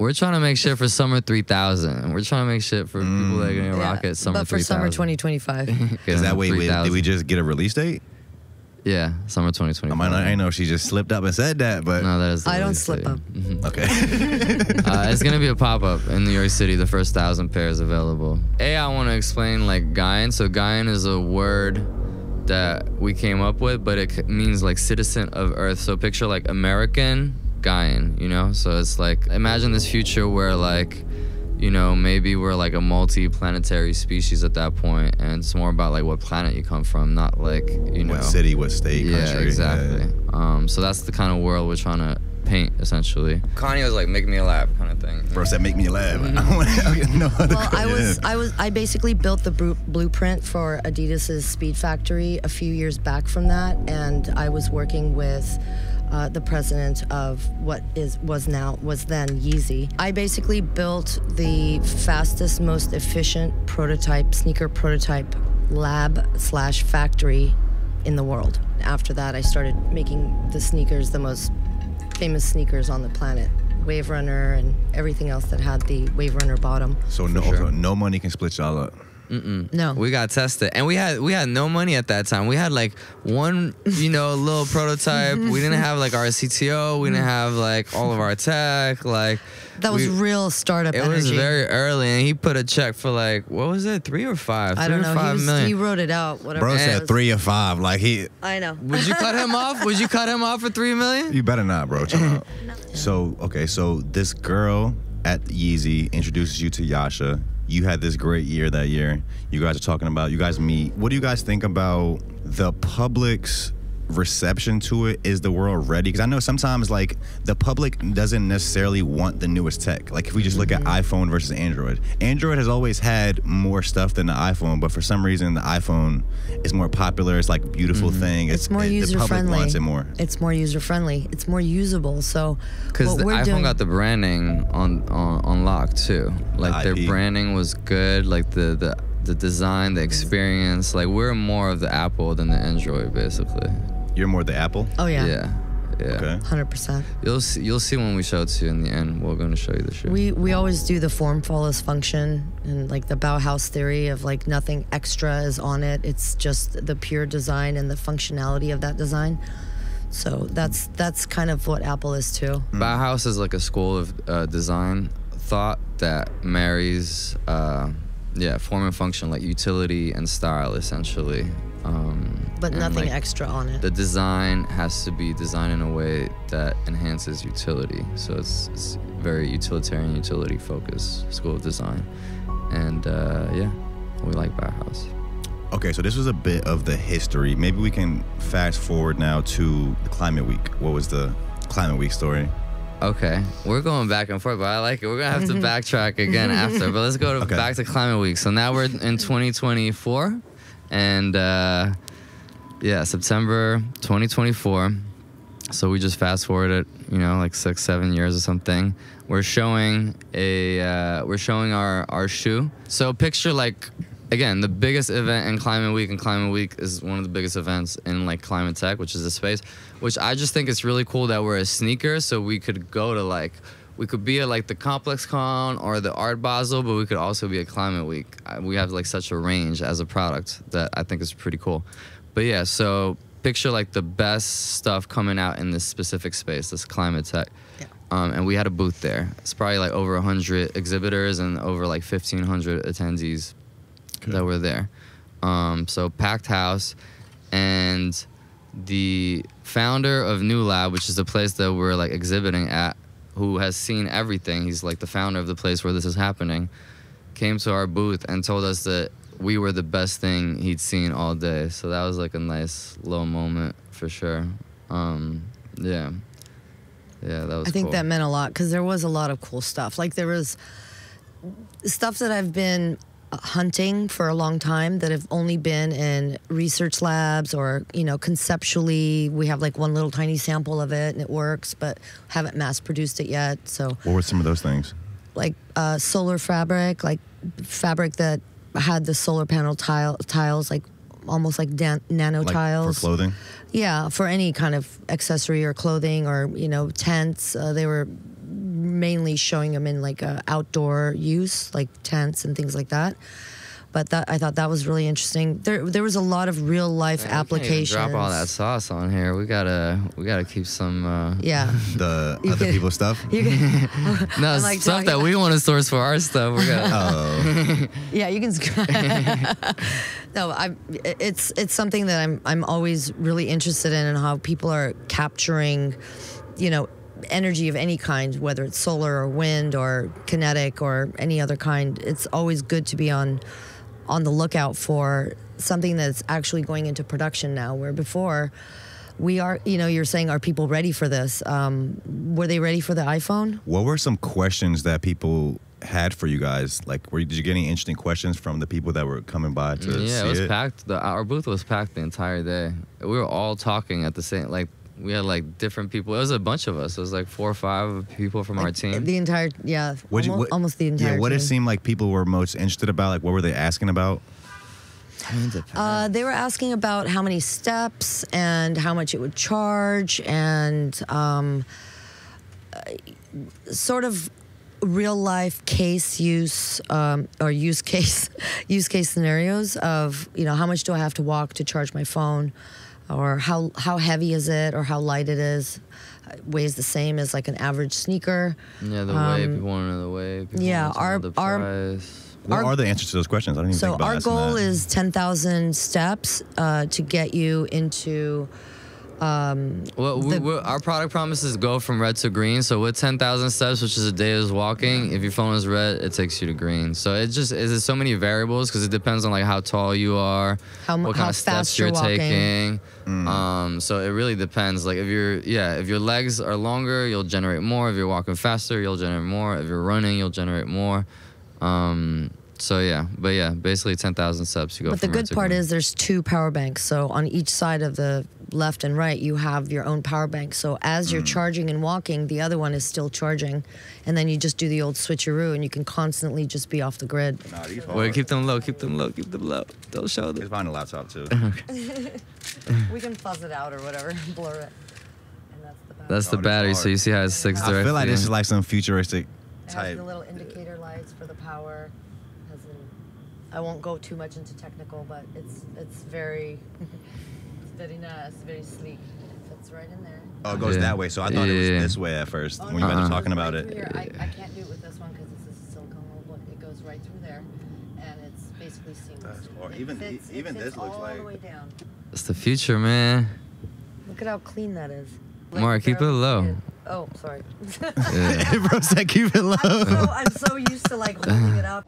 We're trying to make shit for summer 3000. We're trying to make shit for people that are gonna rock it summer 3000. But for summer 2025. Is that way? Did we just get a release date? Yeah, summer 2025. I know she just slipped up and said that, but no, that is. I don't slip up. Okay. It's gonna be a pop-up in New York City. The first 1,000 pairs available. I want to explain like Gaian. So Gaian is a word that we came up with, but it means like citizen of Earth. So picture like American Gaian, you know? So it's like, imagine this future where like, you know, maybe we're like a multi-planetary species at that point, and it's more about like what planet you come from, not like, you know. What city, what state, country. Yeah, exactly. Yeah. So that's the kind of world we're trying to paint, essentially. Kanye was like, make me a lab kind of thing. Bro said, make me a lab. I basically built the blueprint for Adidas's Speed Factory a few years back from that, and I was working with the president of what was then Yeezy. I basically built the fastest, most efficient sneaker prototype lab/factory in the world. After that, I started making the sneakers, the most famous sneakers on the planet. Wave Runner and everything else that had the Wave Runner bottom. So no money can split y'all up. No. We got tested, and we had no money at that time. We had like one, you know, little prototype. We didn't have like our CTO. We didn't have like all of our tech. Like that was real startup energy. It was very early, and he put a check for like, what was it, 3 or 5? I don't know. $5 million. He wrote it out. Whatever. Bro said 3 or 5. Like he. I know. Would you cut him off? Would you cut him off for $3 million? You better not, bro. Chill out. So this girl at Yeezy introduces you to Yasha. You had this great year that year. You guys are talking about, you guys meet. What do you guys think about the public's reception to it? Is the world ready? Because I know sometimes like the public doesn't necessarily want the newest tech. Like if we just look at iPhone versus Android. Android has always had more stuff than the iPhone, but for some reason the iPhone is more popular. It's like a beautiful thing. It's more user friendly. The public wants it more. It's more user friendly. It's more usable. So because the iPhone got the branding on lock too. Like their branding was good. Like the design, the experience. Like we're more of the Apple than the Android, basically. You're more the Apple? Oh yeah. Yeah. Okay. 100%. You'll see when we show it to you in the end. We're going to show you the shit. We always do the form follows function, and like the Bauhaus theory of like nothing extra is on it. It's just the pure design and the functionality of that design. So that's kind of what Apple is too. Bauhaus is like a school of design thought that marries form and function, like utility and style, essentially. But nothing like, extra on it. The design has to be designed in a way that enhances utility. So it's very utilitarian, utility focused school of design. And we like Bauhaus. Okay, so this was a bit of the history. Maybe we can fast forward now to the Climate Week. What was the Climate Week story? Okay, we're going back and forth, but I like it. We're gonna have to backtrack again after, but let's go back to Climate Week. So now we're in 2024, and September 2024. So we just fast forwarded, like 6-7 years or something. We're showing our shoe. So picture like, again, the biggest event in Climate Week, and Climate Week is one of the biggest events in like climate tech, which is the space, which I just think it's really cool that we're a sneaker, so we could go to we could be at like the Complex Con or the Art Basel, but we could also be at Climate Week. We have like such a range as a product that I think is pretty cool. But yeah, so picture like the best stuff coming out in this specific space, this climate tech. Yeah. And we had a booth there. It's probably like over 100 exhibitors and over like 1,500 attendees that were there. So packed house, and the founder of New Lab, which is the place that we're like exhibiting at, who has seen everything, he's like the founder of the place where this is happening, came to our booth and told us that we were the best thing he'd seen all day. So that was like a nice little moment for sure. Yeah, that was I think cool. that meant a lot, because there was a lot of cool stuff. Like there was stuff that I've been hunting for a long time that have only been in research labs, or conceptually we have like one little tiny sample of it and it works, but haven't mass produced it yet. So what were some of those things? Like solar fabric, like fabric that had the solar panel tiles, like almost like nano tiles for clothing. Yeah, for any kind of accessory or clothing or tents. They were mainly showing them in like outdoor use, like tents and things like that. But I thought that was really interesting. There was a lot of real life applications. Can't even drop all that sauce on here. We gotta keep some. Yeah. The other people's stuff. You can, No, like stuff that we want to source for our stuff. We got. Oh. Yeah, you can. No, it's something that I'm always really interested in, and how people are capturing, energy of any kind, whether it's solar or wind or kinetic or any other kind. It's always good to be on the lookout for something that's actually going into production now, where before we are, you're saying, are people ready for this? Were they ready for the iPhone? What were some questions that people had for you guys? Like, did you get any interesting questions from the people that were coming by to see it? Yeah, it was packed. Our booth was packed the entire day. We were all talking at the same, we had like different people. It was a bunch of us. It was like 4 or 5 people from our team. The entire, almost the entire what team. it seemed like people were most interested about? Like, what were they asking about? They were asking about how many steps and how much it would charge, and sort of real life case use or use case scenarios of how much do I have to walk to charge my phone, or how heavy is it, or how light it is. Weighs the same as like an average sneaker. Yeah, the weight. People want to know the weight. Yeah, the price. What are the answers to those questions? I don't even think about asking that. So our goal is 10,000 steps to get you into. Our product promises go from red to green. So with 10,000 steps, which is a day of walking, if your phone is red, it takes you to green. So it just is so many variables because it depends on like how tall you are, what kind of steps you're taking. So it really depends. Like if your legs are longer, you'll generate more. If you're walking faster, you'll generate more. If you're running, you'll generate more. Basically 10,000 steps you go. But the good part is there's 2 power banks. So on each side of the left and right, you have your own power bank. So as you're charging and walking, the other one is still charging, and then you just do the old switcheroo, and you can constantly just be off the grid. Wait, keep them low. Don't show them. It's behind the laptop too. We can fuzz it out or whatever, blur it. And that's the battery. So you see how it sticks directly. I feel like this is like some futuristic type. It has the little indicator lights for the power. I won't go too much into technical, but it's very very nice, very sleek. It's right in there. Oh, it goes that way. So I thought it was this way at first when you guys were talking about it. I can't do it with this one because this is a silicone roll, but it goes right through there, and it's basically seamless. Or even this looks all like. the way down. It's the future, man. Look at how clean that is. Mark, keep it low. Oh, sorry. Bro said keep it low. I'm so used to like holding it up.